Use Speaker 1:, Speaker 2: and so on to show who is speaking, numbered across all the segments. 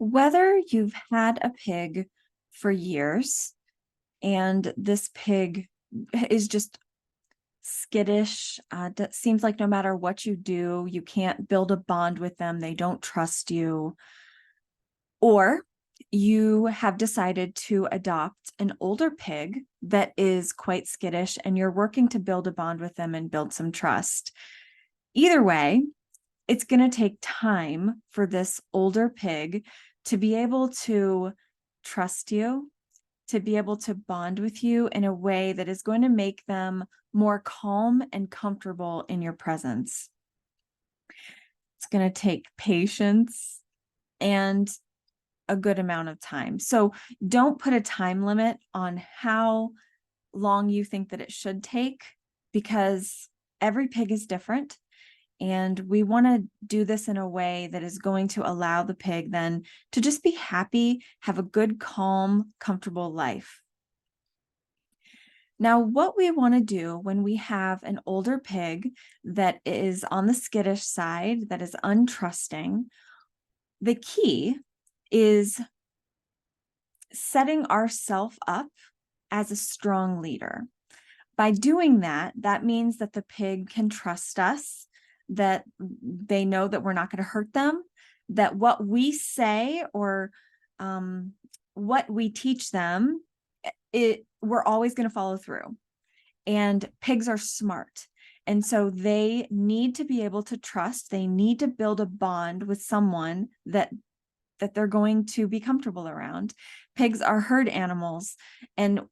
Speaker 1: Whether you've had a pig for years and this pig is just skittish, seems like no matter what you do, you can't build a bond with them, they don't trust you, or you have decided to adopt an older pig that is quite skittish and you're working to build a bond with them and build some trust. Either way, it's going to take time for this older pig to be able to trust you, to be able to bond with you in a way that is going to make them more calm and comfortable in your presence. It's going to take patience and a good amount of time. So don't put a time limit on how long you think that it should take, because every pig is different. And we want to do this in a way that is going to allow the pig then to just be happy, have a good, calm, comfortable life. Now, what we want to do when we have an older pig that is on the skittish side, that is untrusting, the key is setting ourselves up as a strong leader. By doing that, that means that the pig can trust us, that they know that we're not going to hurt them, that what we say or what we teach them, we're always going to follow through. And pigs are smart. And so they need to be able to trust, they need to build a bond with someone that they're going to be comfortable around. Pigs are herd animals, and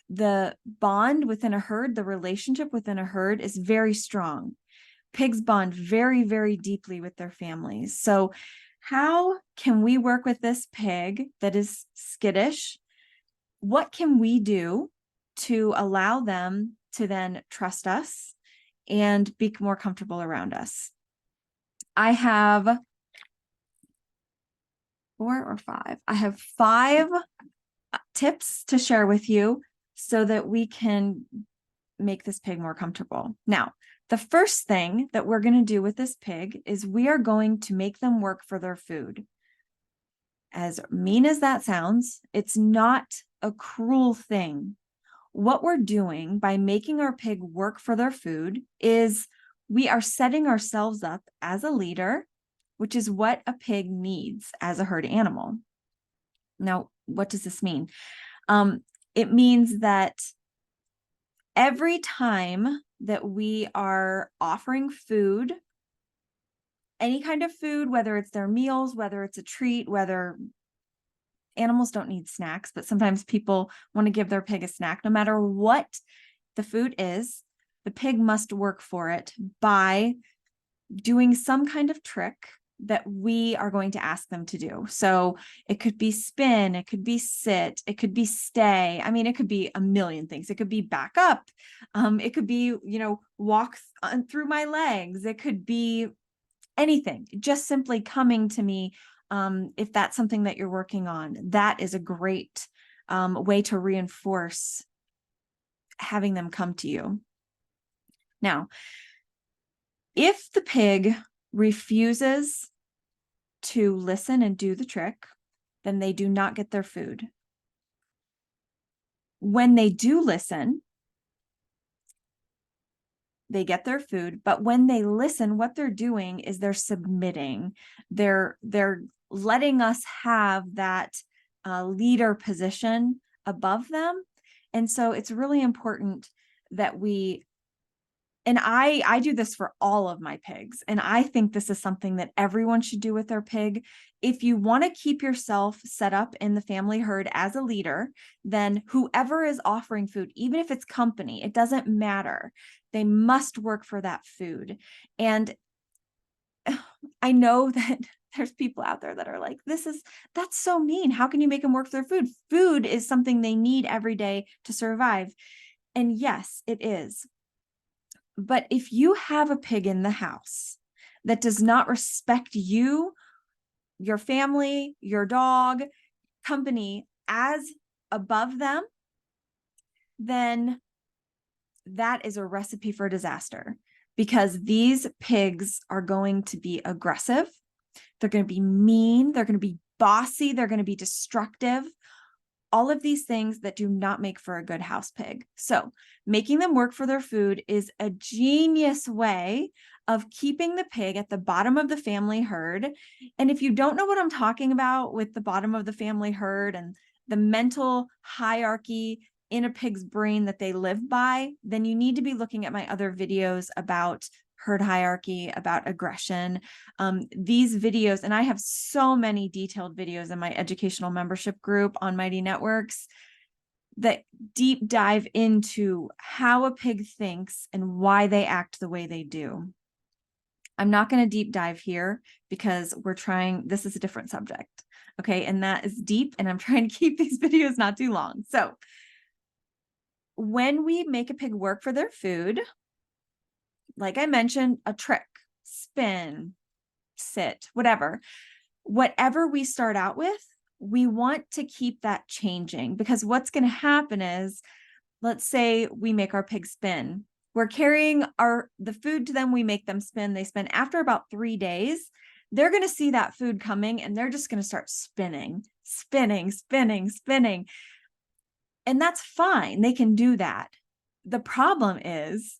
Speaker 1: the bond within a herd, the relationship within a herd is very strong. Pigs bond very, very deeply with their families. So how can we work with this pig that is skittish? What can we do to allow them to then trust us and be more comfortable around us? I have 4 or 5. I have 5 tips to share with you so that we can make this pig more comfortable. Now, the first thing that we're going to do with this pig is we are going to make them work for their food. As mean as that sounds, it's not a cruel thing. What we're doing by making our pig work for their food is we are setting ourselves up as a leader, which is what a pig needs as a herd animal. Now, what does this mean? It means that every time that we are offering food, any kind of food, whether it's their meals, whether it's a treat, whether animals don't need snacks, but sometimes people want to give their pig a snack, no matter what the food is, the pig must work for it by doing some kind of trick that we are going to ask them to do. So it could be spin, it could be sit, it could be stay. I mean, it could be a million things. It could be back up. It could be, walk through my legs. It could be anything, just simply coming to me. If that's something that you're working on, that is a great way to reinforce having them come to you. Now, if the pig refuses to listen and do the trick, then they do not get their food. When they do listen, they get their food, but when they listen, what they're doing is they're submitting. They're letting us have that leader position above them. And so it's really important that and I do this for all of my pigs, and I think this is something that everyone should do with their pig. If you want to keep yourself set up in the family herd as a leader, then whoever is offering food, even if it's company, it doesn't matter. They must work for that food. And I know that there's people out there that are like, that's so mean. How can you make them work for their food? Food is something they need every day to survive. And yes, it is. But if you have a pig in the house that does not respect you, your family, your dog, company as above them, then that is a recipe for disaster, because these pigs are going to be aggressive. They're going to be mean. They're going to be bossy. They're going to be destructive. All of these things that do not make for a good house pig. So making them work for their food is a genius way of keeping the pig at the bottom of the family herd. And if you don't know what I'm talking about with the bottom of the family herd and the mental hierarchy in a pig's brain that they live by, then you need to be looking at my other videos about herd hierarchy, about aggression. These videos, and I have so many detailed videos in my educational membership group on Mighty Networks that deep dive into how a pig thinks and why they act the way they do. I'm not going to deep dive here because this is a different subject. Okay. And that is deep, and I'm trying to keep these videos not too long. So when we make a pig work for their food, like I mentioned, a trick, spin, sit, whatever we start out with, we want to keep that changing, because what's going to happen is, let's say we make our pig spin. We're carrying the food to them. We make them spin. They spin. After about 3 days, they're going to see that food coming, and they're just going to start spinning, spinning, spinning, spinning. And that's fine. They can do that. The problem is,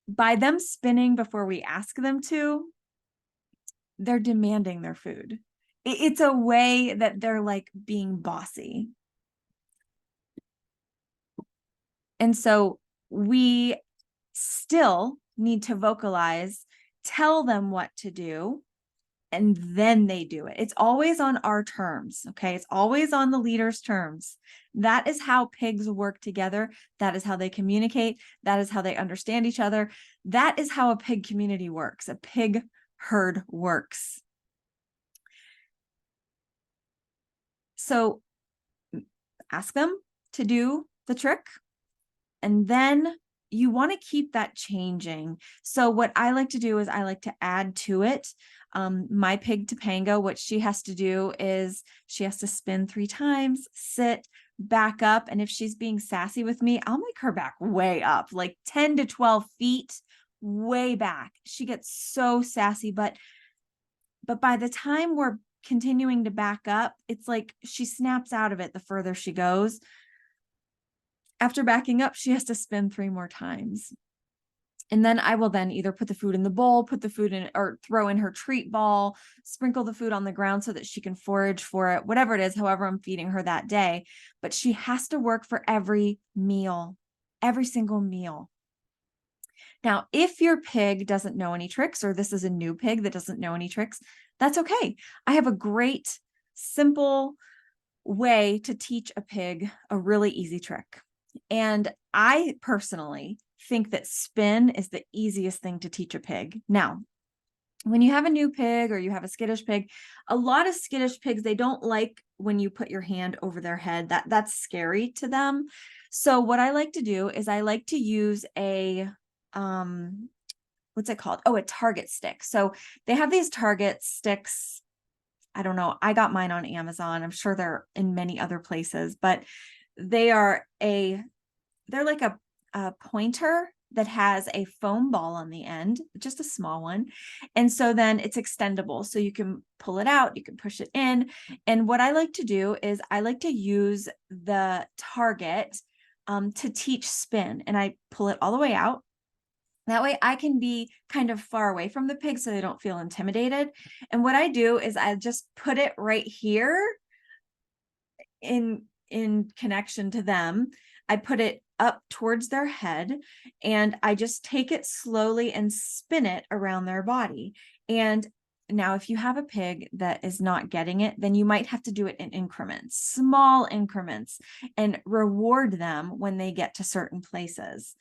Speaker 1: by them spinning before we ask them to, they're demanding their food. It's a way that they're like being bossy. And so we still need to vocalize, tell them what to do, and then they do it. It's always on our terms, okay? It's always on the leader's terms. That is how pigs work together. That is how they communicate. That is how they understand each other. That is how a pig community works. A pig herd works. So ask them to do the trick, and then you want to keep that changing. So what I like to do is I like to add to it. My pig Topanga, what she has to do is she has to spin 3 times, sit, back up. And if she's being sassy with me, I'll make her back way up, like 10 to 12 feet, way back. She gets so sassy, but by the time we're continuing to back up, it's like she snaps out of it the further she goes. After backing up, she has to spin 3 more times. And then I will then either put the food in the bowl, put the food in, or throw in her treat ball, sprinkle the food on the ground so that she can forage for it, whatever it is, however I'm feeding her that day. But she has to work for every meal, every single meal. Now, if your pig doesn't know any tricks, or this is a new pig that doesn't know any tricks, that's okay. I have a great, simple way to teach a pig a really easy trick. And I personally think that spin is the easiest thing to teach a pig. Now, when you have a new pig or you have a skittish pig, a lot of skittish pigs, they don't like when you put your hand over their head. That's scary to them. So what I like to do is I like to use a, what's it called? Oh, a target stick. So they have these target sticks. I don't know. I got mine on Amazon. I'm sure they're in many other places, but they're like a pointer that has a foam ball on the end, just a small one. And so then it's extendable. So you can pull it out, you can push it in. And what I like to do is I like to use the target to teach spin, and I pull it all the way out. That way I can be kind of far away from the pig so they don't feel intimidated. And what I do is I just put it right here in connection to them. I put it up towards their head, and I just take it slowly and spin it around their body. And now if you have a pig that is not getting it, then you might have to do it in increments, small increments, and reward them when they get to certain places.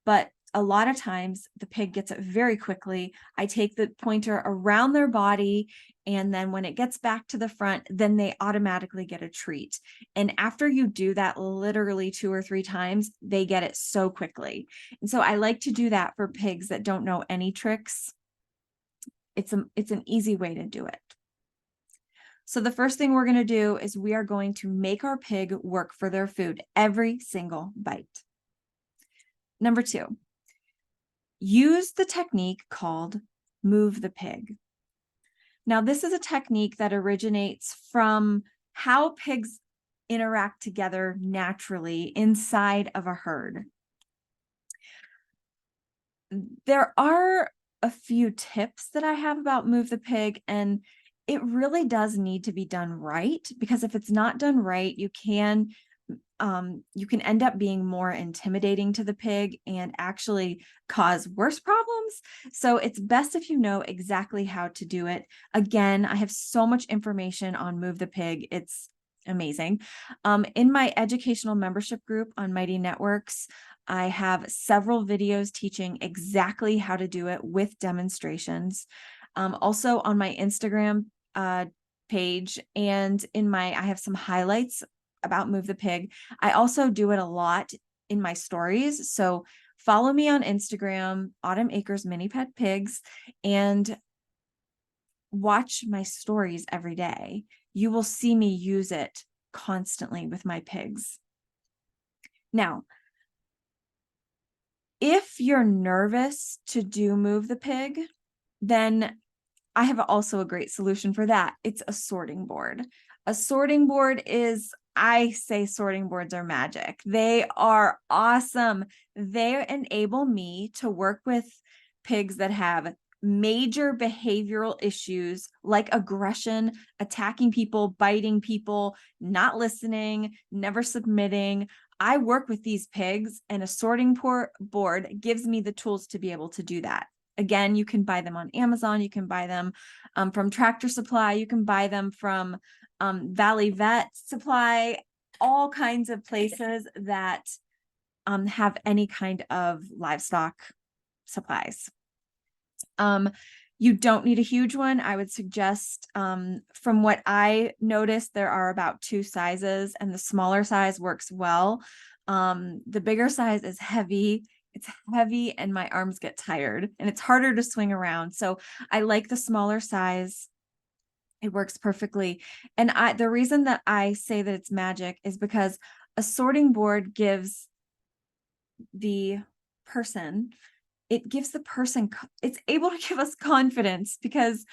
Speaker 1: But a lot of times the pig gets it very quickly. I take the pointer around their body, and then when it gets back to the front, then they automatically get a treat. And after you do that literally 2 or 3 times, they get it so quickly. And so I like to do that for pigs that don't know any tricks. It's an easy way to do it. So the first thing we're going to do is we are going to make our pig work for their food every single bite. Number 2. Use the technique called move the pig. Now, this is a technique that originates from how pigs interact together naturally inside of a herd. There are a few tips that I have about Move the Pig, and it really does need to be done right, because if it's not done right, you can end up being more intimidating to the pig and actually cause worse problems. So it's best if you know exactly how to do it. Again, I have so much information on Move the Pig. It's amazing. In my educational membership group on Mighty Networks, I have several videos teaching exactly how to do it with demonstrations. Also on my Instagram page, and I have some highlights about Move the Pig. I also do it a lot in my stories. So follow me on Instagram, Autumn Acres Mini Pet Pigs, and watch my stories every day. You will see me use it constantly with my pigs. Now, if you're nervous to do Move the Pig, then I have also a great solution for that. It's a sorting board. A sorting board is, I say sorting boards are magic. They are awesome. They enable me to work with pigs that have major behavioral issues like aggression, attacking people, biting people, not listening, never submitting. I work with these pigs, and a sorting board gives me the tools to be able to do that. Again, you can buy them on Amazon. You can buy them from Tractor Supply. You can buy them from Valley Vet Supply, all kinds of places that have any kind of livestock supplies. You don't need a huge one. I would suggest, from what I noticed, there are about 2 sizes, and the smaller size works well. The bigger size is heavy. It's heavy and my arms get tired, and it's harder to swing around. So I like the smaller size. It works perfectly. And the reason that I say that it's magic is because a sorting board gives the person, it's able to give us confidence, because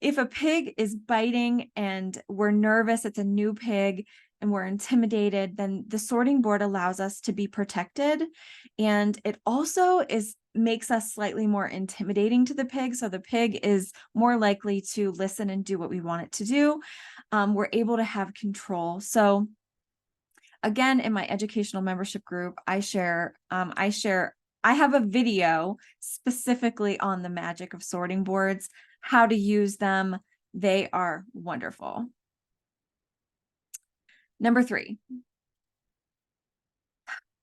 Speaker 1: if a pig is biting and we're nervous, it's a new pig and we're intimidated, then the sorting board allows us to be protected. And it also makes us slightly more intimidating to the pig. So the pig is more likely to listen and do what we want it to do. We're able to have control. So again, in my educational membership group, I have a video specifically on the magic of sorting boards, how to use them. They are wonderful. Number 3.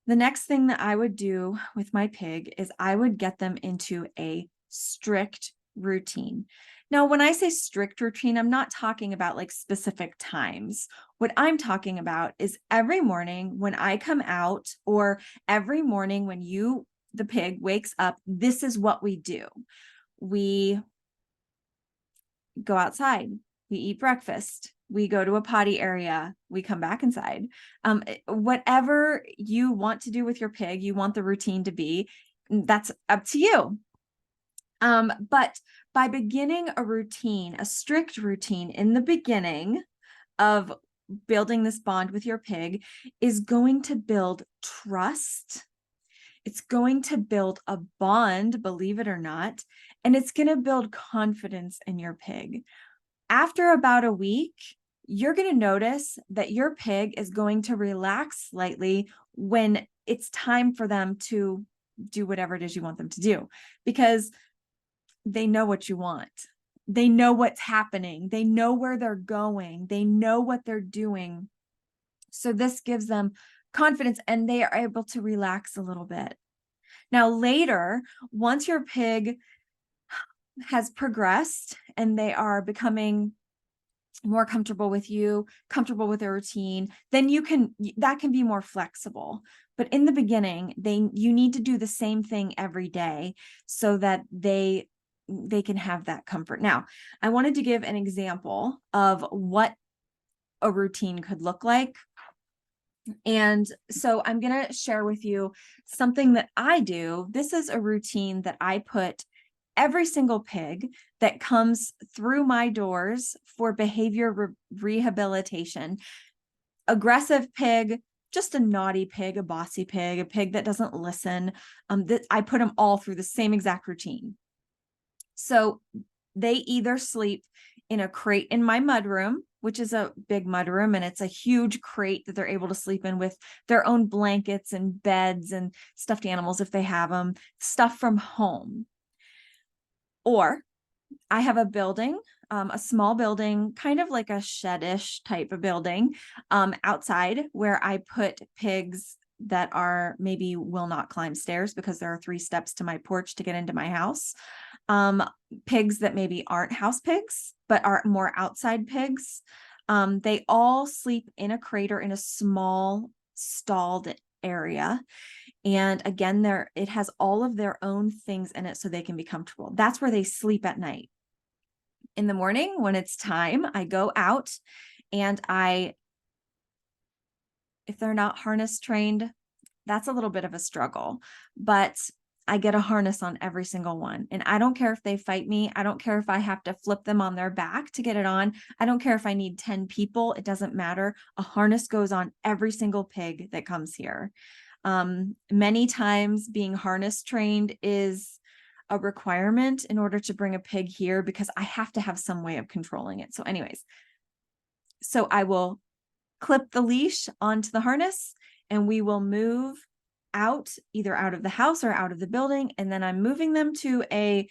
Speaker 1: The next thing that I would do with my pig is I would get them into a strict routine. Now, when I say strict routine, I'm not talking about like specific times. What I'm talking about is every morning when I come out, or every morning when the pig wakes up, this is what we do. We go outside, we eat breakfast, we go to a potty area, we come back inside. Whatever you want to do with your pig, you want the routine to be, that's up to you. But by beginning a routine, a strict routine in the beginning of building this bond with your pig, is going to build trust. It's going to build a bond, believe it or not, and it's going to build confidence in your pig. After about a week, you're going to notice that your pig is going to relax slightly when it's time for them to do whatever it is you want them to do, because they know what you want. They know what's happening. They know where they're going. They know what they're doing. So this gives them confidence, and they are able to relax a little bit. Now, later, once your pig has progressed and they are becoming more comfortable with you, comfortable with their routine, then that can be more flexible. But in the beginning, you need to do the same thing every day so that they can have that comfort. Now, I wanted to give an example of what a routine could look like. And so I'm going to share with you something that I do. This is a routine that I put every single pig that comes through my doors for behavior rehabilitation, aggressive pig, just a naughty pig, a bossy pig, a pig that doesn't listen, that I put them all through the same exact routine. So they either sleep in a crate in my mudroom, which is a big mudroom, and it's a huge crate that they're able to sleep in with their own blankets and beds and stuffed animals if they have them, stuff from home. Or I have a building, a small building, kind of like a shed-ish type of building, outside, where I put pigs that are maybe will not climb stairs because there are 3 steps to my porch to get into my house. Pigs that maybe aren't house pigs, but are more outside pigs. They all sleep in a crate or in a small stalled area. And again, it has all of their own things in it so they can be comfortable. That's where they sleep at night. In the morning, when it's time, I go out and if they're not harness trained, that's a little bit of a struggle, but I get a harness on every single one. And I don't care if they fight me. I don't care if I have to flip them on their back to get it on. I don't care if I need 10 people. It doesn't matter. A harness goes on every single pig that comes here. Many times being harness trained is a requirement in order to bring a pig here because I have to have some way of controlling it. So anyways, so I will clip the leash onto the harness and we will move out, either out of the house or out of the building. And then I'm moving them to an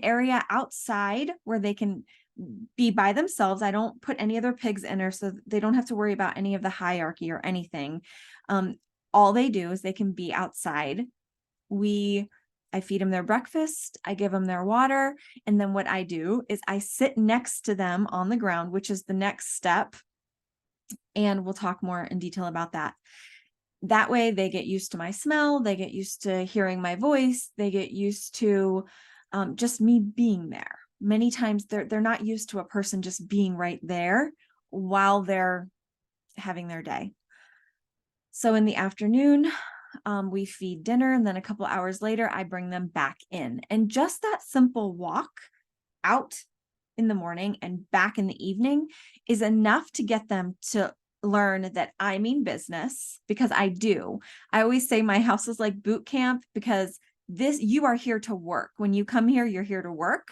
Speaker 1: area outside where they can be by themselves. I don't put any other pigs in there, so they don't have to worry about any of the hierarchy or anything. All they do is they can be outside. I feed them their breakfast, I give them their water, and then what I do is I sit next to them on the ground, which is the next step. And we'll talk more in detail about that. That way they get used to my smell, they get used to hearing my voice, they get used to just me being there. Many times they're not used to a person just being right there while they're having their day. So in the afternoon, we feed dinner, and then a couple hours later, I bring them back in. And just that simple walk out in the morning and back in the evening is enough to get them to learn that I mean business, because I do. I always say my house is like boot camp, because you are here to work. When you come here, you're here to work.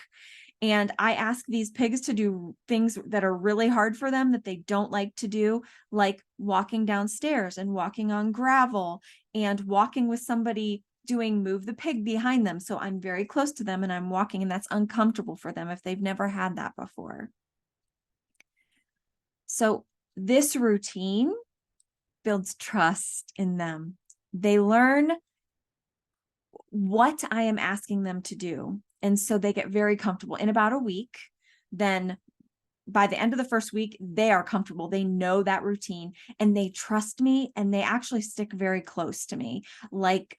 Speaker 1: And I ask these pigs to do things that are really hard for them that they don't like to do, like walking downstairs and walking on gravel and walking with somebody doing move the pig behind them. So I'm very close to them and I'm walking, and that's uncomfortable for them if they've never had that before. So this routine builds trust in them. They learn what I am asking them to do. And so they get very comfortable in about a week. Then by the end of the first week, they are comfortable. They know that routine and they trust me, and they actually stick very close to me, like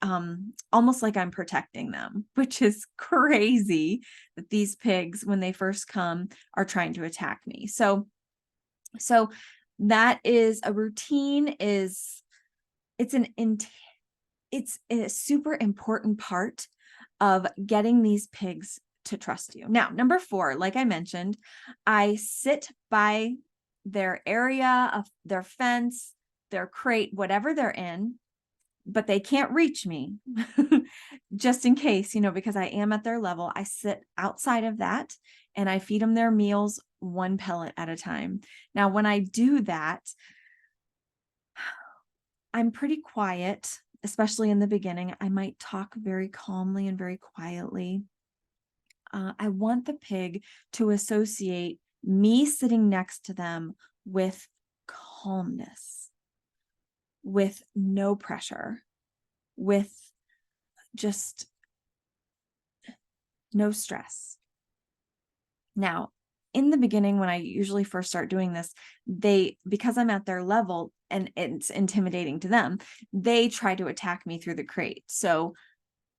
Speaker 1: almost like I'm protecting them, which is crazy that these pigs, when they first come, are trying to attack me. So that is a routine. It's a super important part of getting these pigs to trust you. Now, number 4, like I mentioned, I sit by their area of their fence, their crate, whatever they're in, but they can't reach me just in case, because I am at their level. I sit outside of that and I feed them their meals 1 pellet at a time. Now, when I do that, I'm pretty quiet, especially in the beginning. I might talk very calmly and very quietly. I want the pig to associate me sitting next to them with calmness, with no pressure, with just no stress. Now, in the beginning, when I usually first start doing this, because I'm at their level and it's intimidating to them, they try to attack me through the crate. So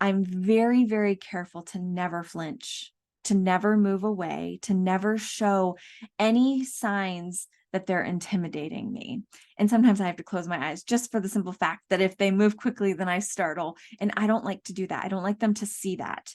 Speaker 1: I'm very, very careful to never flinch, to never move away, to never show any signs that they're intimidating me. And sometimes I have to close my eyes just for the simple fact that if they move quickly, then I startle. And I don't like to do that. I don't like them to see that.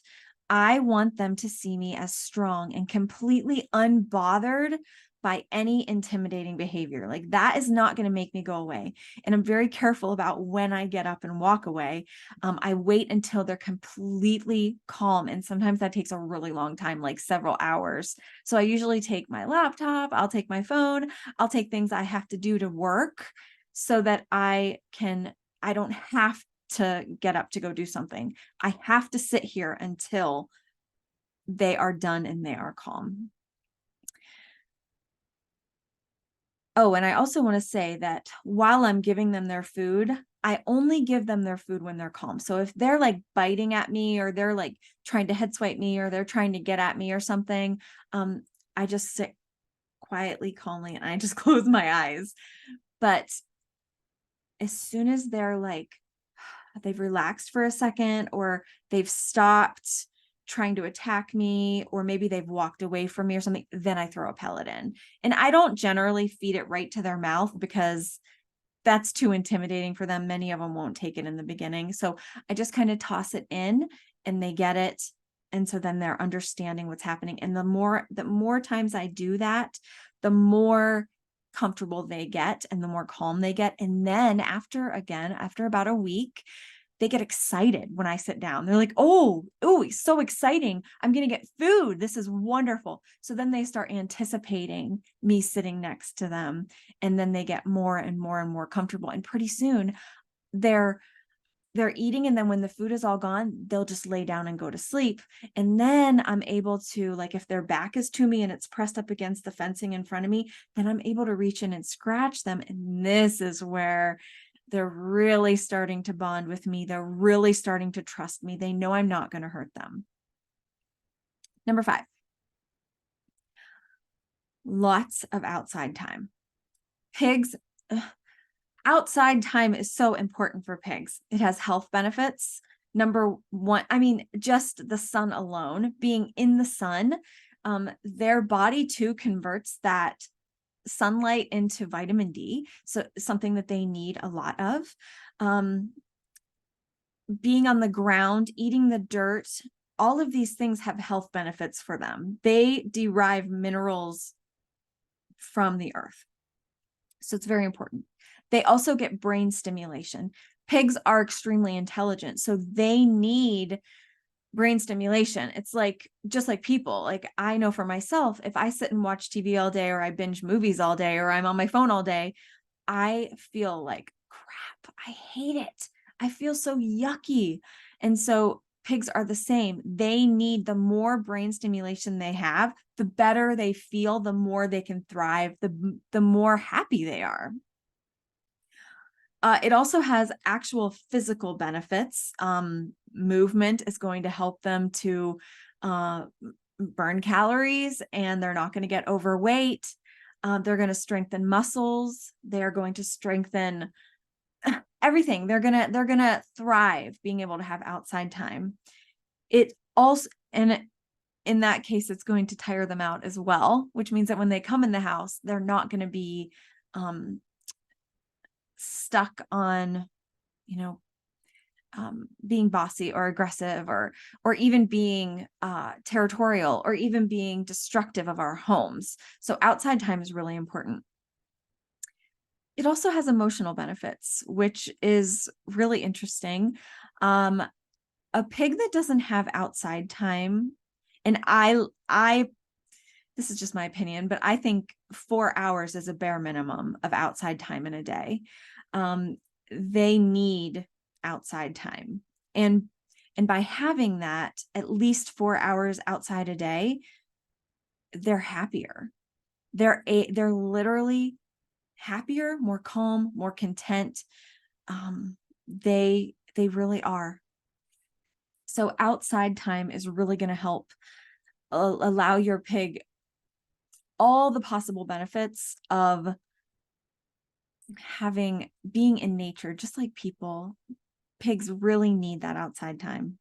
Speaker 1: I want them to see me as strong and completely unbothered by any intimidating behavior. Like that is not going to make me go away. And I'm very careful about when I get up and walk away. I wait until they're completely calm. And sometimes that takes a really long time, like several hours. So I usually take my laptop, I'll take my phone, I'll take things I have to do to work so that I don't have to get up to go do something. I have to sit here until they are done and they are calm. Oh, and I also want to say that while I'm giving them their food, I only give them their food when they're calm. So if they're like biting at me or they're like trying to head swipe me or they're trying to get at me or something, I just sit quietly, calmly, and I just close my eyes. But as soon as they're like, they've relaxed for a second or they've stopped trying to attack me, or maybe they've walked away from me or something, then I throw a pellet in. And I don't generally feed it right to their mouth because that's too intimidating for them. Many of them won't take it in the beginning. So I just kind of toss it in and they get it. And so then they're understanding what's happening. And the more times I do that, the more comfortable they get and the more calm they get. And then after about a week, they get excited when I sit down. They're like, oh, it's so exciting. I'm going to get food. This is wonderful. So then they start anticipating me sitting next to them. And then they get more and more and more comfortable. And pretty soon they're eating. And then when the food is all gone, they'll just lay down and go to sleep. And then I'm able to, like, if their back is to me and it's pressed up against the fencing in front of me, then I'm able to reach in and scratch them. And this is where they're really starting to bond with me. They're really starting to trust me. They know I'm not going to hurt them. Number 5, lots of outside time. Pigs, outside time is so important for pigs. It has health benefits. Number 1, I mean, just the sun alone, being in the sun, their body too converts that sunlight into vitamin D. So something that they need a lot of. Being on the ground, eating the dirt, all of these things have health benefits for them. They derive minerals from the earth. So it's very important. They also get brain stimulation. Pigs are extremely intelligent, so they need brain stimulation. It's like, just like people, like I know for myself, if I sit and watch TV all day or I binge movies all day or I'm on my phone all day, I feel like crap. I hate it. I feel so yucky. And so pigs are the same. They need, the more brain stimulation they have, the better they feel, the more they can thrive, the more happy they are. It also has actual physical benefits. Movement is going to help them to burn calories, and they're not going to get overweight. They're going to strengthen muscles. They're going to strengthen everything. They're gonna thrive being able to have outside time. It also, and in that case, it's going to tire them out as well, which means that when they come in the house, they're not going to be stuck on, being bossy or aggressive or even being territorial or even being destructive of our homes. So outside time is really important. It also has emotional benefits, which is really interesting. A pig that doesn't have outside time, and I this is just my opinion, but I think 4 hours is a bare minimum of outside time in a day. They need outside time. And by having that at least 4 hours outside a day, they're happier. They're literally happier, more calm, more content. They really are. So outside time is really going to help allow your pig all the possible benefits of being in nature, just like people. Pigs really need that outside time.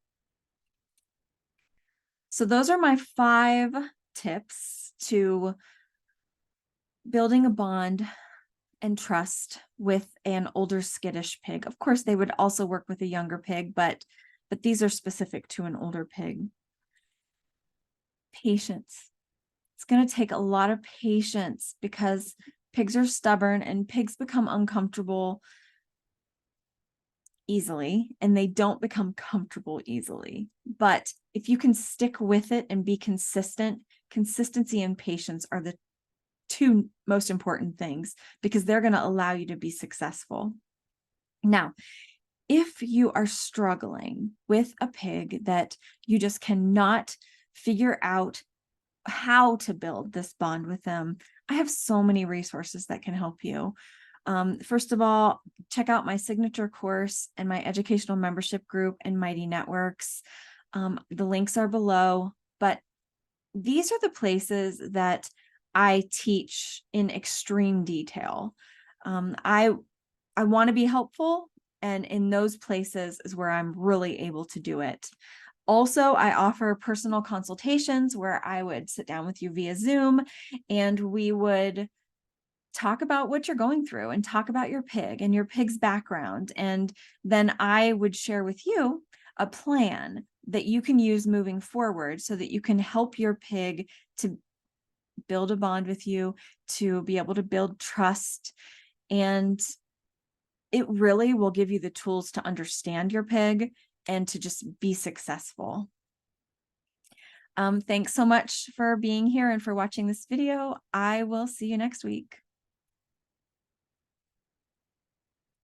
Speaker 1: So those are my 5 tips to building a bond and trust with an older skittish pig. Of course, they would also work with a younger pig, but these are specific to an older pig. patience. It's going to take a lot of patience because pigs are stubborn and pigs become uncomfortable easily and they don't become comfortable easily. But if you can stick with it and be consistent, consistency and patience are the two most important things because they're going to allow you to be successful. Now, if you are struggling with a pig that you just cannot figure out how to build this bond with them, I have so many resources that can help you. First of all, check out my signature course and my educational membership group in Mighty Networks. The links are below, but these are the places that I teach in extreme detail. I want to be helpful, and in those places is where I'm really able to do it. Also, I offer personal consultations where I would sit down with you via Zoom and we would talk about what you're going through and talk about your pig and your pig's background. And then I would share with you a plan that you can use moving forward so that you can help your pig to build a bond with you, to be able to build trust. And it really will give you the tools to understand your pig and to just be successful. Thanks so much for being here and for watching this video. I will see you next week.